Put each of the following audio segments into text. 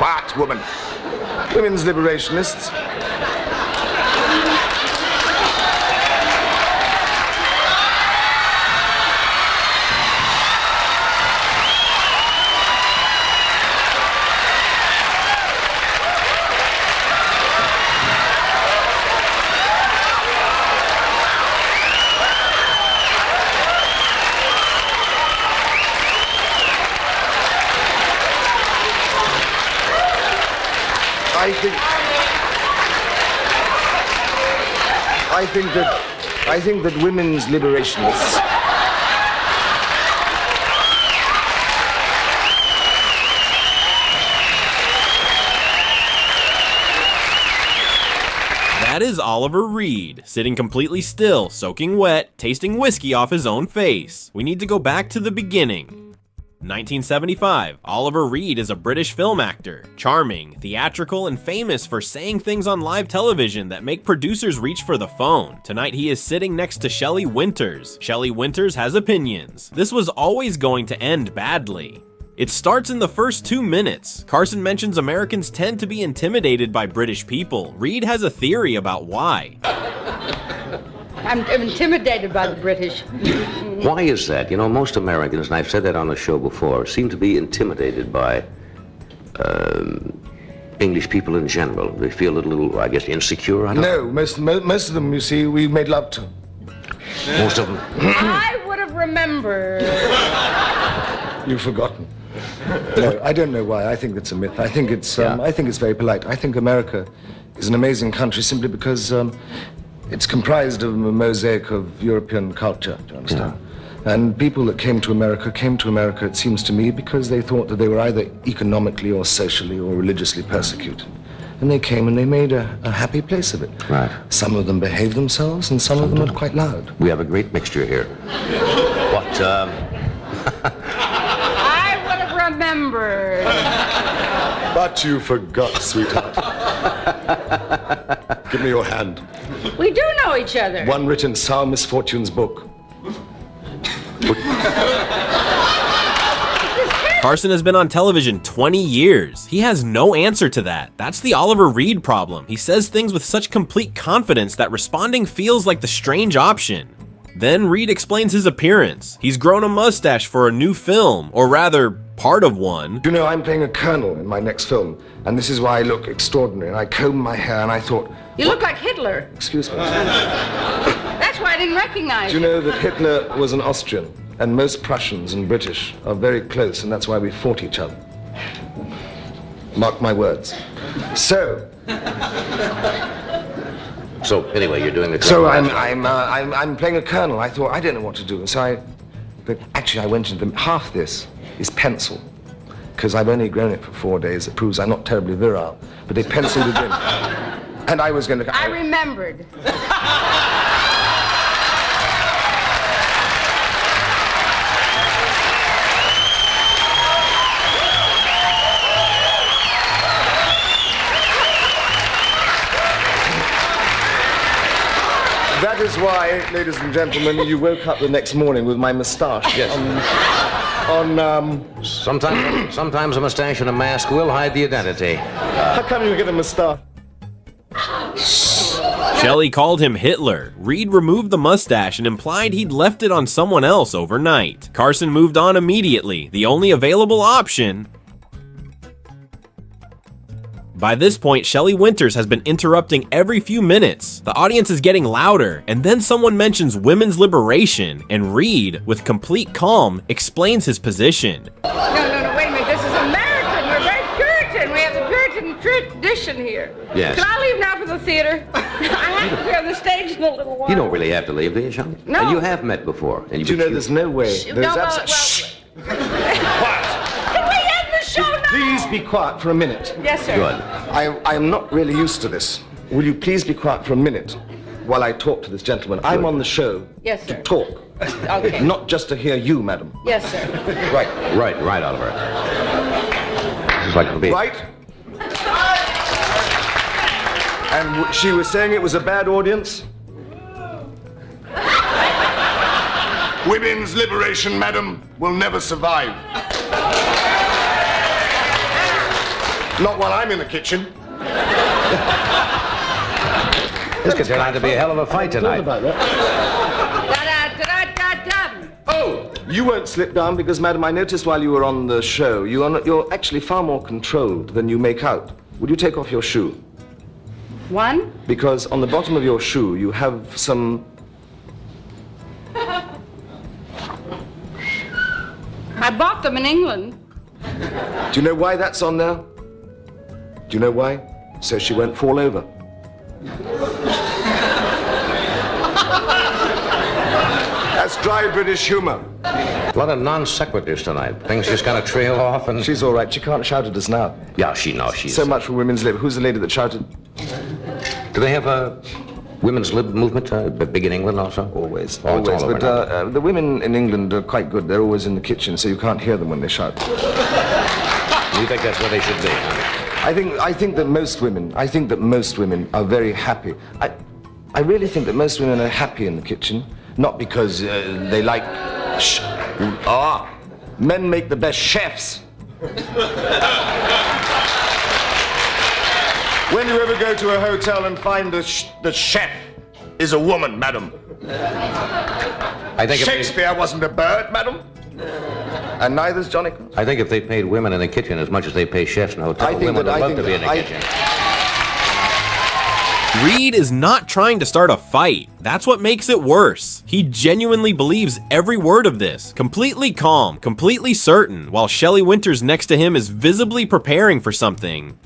Quiet, woman. Women's liberationists. I think that women's liberationists That is Oliver Reed, sitting completely still, soaking wet, tasting whiskey off his own face. We need to go back to the beginning. 1975, Oliver Reed is a British film actor, charming, theatrical, and famous for saying things on live television that make producers reach for the phone. Tonight he is sitting next to Shelley Winters. Shelley Winters has opinions. This was always going to end badly. It starts in the first 2 minutes. Carson mentions Americans tend to be intimidated by British people. Reed has a theory about why. I'm intimidated by the British. Why is that? You know, most Americans, and I've said that on the show before, seem to be intimidated by English people in general. They feel a little, I guess, insecure. I don't know. Most of them, you see, we made love to. Most of them. I would have remembered. You've forgotten. No, I don't know why. I think it's a myth. I think it's very polite. I think America is an amazing country simply because it's comprised of a mosaic of European culture, do you understand? Yeah. And people that came to America, it seems to me, because they thought that they were either economically or socially or religiously persecuted. And they came and they made a happy place of it. Right. Some of them behaved themselves and some of them were quite loud. We have a great mixture here. What, I would have remembered. But you forgot, sweetheart. Give me your hand. We do know each other. One written in Sour Misfortune's book. Carson has been on television 20 years. He has no answer to that. That's the Oliver Reed problem. He says things with such complete confidence that responding feels like the strange option. Then Reed explains his appearance. He's grown a mustache for a new film, or rather, part of one. You know, I'm playing a colonel in my next film, and this is why I look extraordinary. And I combed my hair, and I thought... You look like Hitler. Excuse me. That's why I didn't recognize you. Do you know that Hitler was an Austrian, and most Prussians and British are very close, and that's why we fought each other. Mark my words. So anyway, you're doing the colonel. So I'm playing a colonel. I thought, I don't know what to do. But actually I went into half this is pencil, because I've only grown it for 4 days. It proves I'm not terribly virile, but they penciled it in. And I was going to... I remembered. That is why, ladies and gentlemen, you woke up the next morning with my moustache. Yes. Sometimes a mustache and a mask will hide the identity. How come you get a moustache? Shelley called him Hitler. Reed removed the mustache and implied he'd left it on someone else overnight. Carson moved on immediately, the only available option. By this point, Shelley Winters has been interrupting every few minutes. The audience is getting louder, and then someone mentions women's liberation, and Reed, with complete calm, explains his position. No, wait a minute. This is American. We're very Puritan. We have the Puritan tradition here. Yes. Can I leave now for the theater? I have to be on the stage in a little while. You don't really have to leave, do you, Shelley? No. And you have met before. And Do you know there's no way? Shh. Quiet. Can we end the show now? Please be quiet for a minute. Yes, sir. Good. I am not really used to this. Will you please be quiet for a minute while I talk to this gentleman? I'm on the show Yes, sir. to talk. Okay. Not just to hear you, madam. Yes, sir. Right. Oliver. This is like it'll be. Right? And she was saying it was a bad audience? Women's liberation, madam, will never survive. Not while I'm in the kitchen. This could turn out to be a hell of a fight tonight. Oh, you won't slip down because, madam, I noticed while you were on the show, you're actually far more controlled than you make out. Would you take off your shoe? One? Because on the bottom of your shoe, you have some... I bought them in England. Do you know why that's on there? Do you know why? So she won't fall over. That's dry British humor. A lot of non sequiturs tonight. Things just kind of trail off and... She's all right. She can't shout at us now. Yeah, she knows she's... So much for women's lib. Who's the lady that shouted? Do they have a women's lib movement big in England also? Always. Oh, it's Always. all over But now. the women in England are quite good. They're always in the kitchen, so you can't hear them when they shout. You think that's where they should be, huh? I think that most women are very happy. I really think that most women are happy in the kitchen, not because they like... Men make the best chefs. When do you ever go to a hotel and find the chef is a woman, madam? I think Shakespeare wasn't a bird, madam. And neither's Johnny. I think if they paid women in the kitchen as much as they pay chefs in a hotel, women would love to be in the kitchen. Reed is not trying to start a fight. That's what makes it worse. He genuinely believes every word of this, completely calm, completely certain, while Shelley Winters next to him is visibly preparing for something.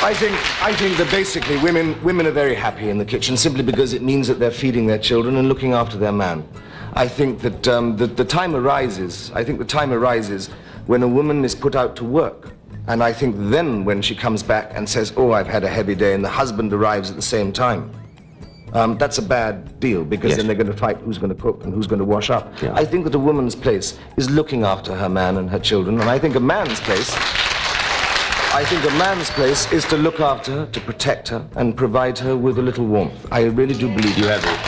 I think that basically women are very happy in the kitchen simply because it means that they're feeding their children and looking after their man. I think that the time arises when a woman is put out to work. And I think then when she comes back and says, oh, I've had a heavy day, and the husband arrives at the same time, that's a bad deal because then they're going to fight who's going to cook and who's going to wash up. Yeah. I think that a woman's place is looking after her man and her children, and I think a man's place is to look after her, to protect her, and provide her with a little warmth. I really do believe you have it.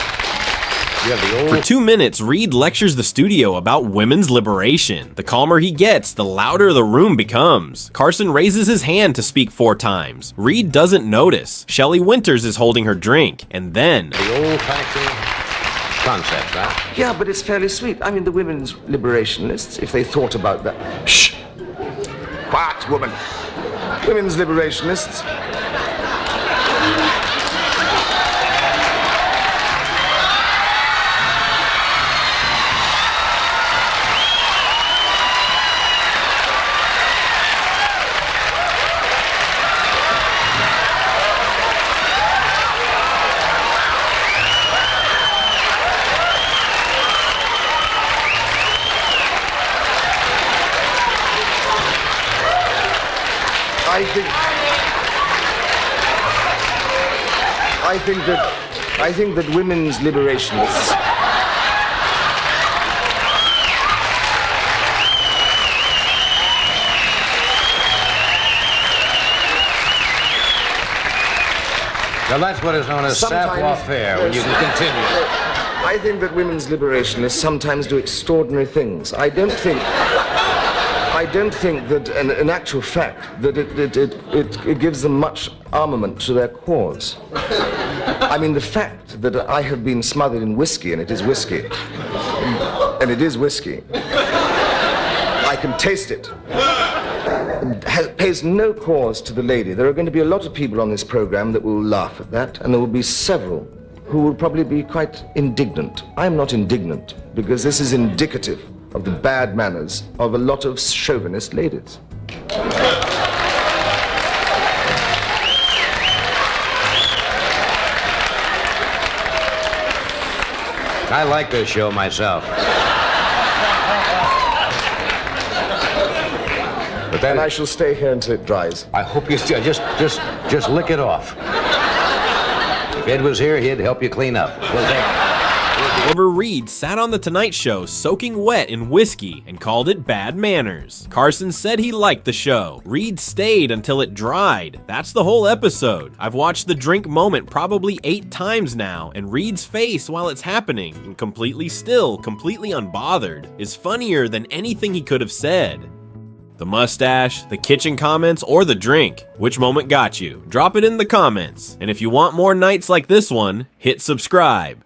For 2 minutes, Reed lectures the studio about women's liberation. The calmer he gets, the louder the room becomes. Carson raises his hand to speak 4 times. Reed doesn't notice. Shelley Winters is holding her drink, and then... The old-fashioned concept, right? Yeah, but it's fairly sweet. I mean, the women's liberationists, if they thought about that... Shh! Quiet, woman. Women's liberationists... I think that women's liberationists... Now that's what is known as savoir-faire, when you can continue. I think that women's liberationists sometimes do extraordinary things. I don't think that, in actual fact, that it gives them much armament to their cause. I mean, the fact that I have been smothered in whiskey, and it is whiskey, I can taste it, pays no cause to the lady. There are going to be a lot of people on this program that will laugh at that, and there will be several who will probably be quite indignant. I'm not indignant, because this is indicative of the bad manners of a lot of chauvinist ladies. I like this show myself. But then And I shall stay here until it dries. I hope you just lick it off. If Ed was here, he'd help you clean up. We'll take it. Oliver Reed sat on The Tonight Show soaking wet in whiskey and called it bad manners. Carson said he liked the show. Reed stayed until it dried. That's the whole episode. I've watched the drink moment probably 8 times now, and Reed's face while it's happening, and completely still, completely unbothered, is funnier than anything he could have said. The mustache, the kitchen comments, or the drink? Which moment got you? Drop it in the comments. And if you want more nights like this one, hit subscribe.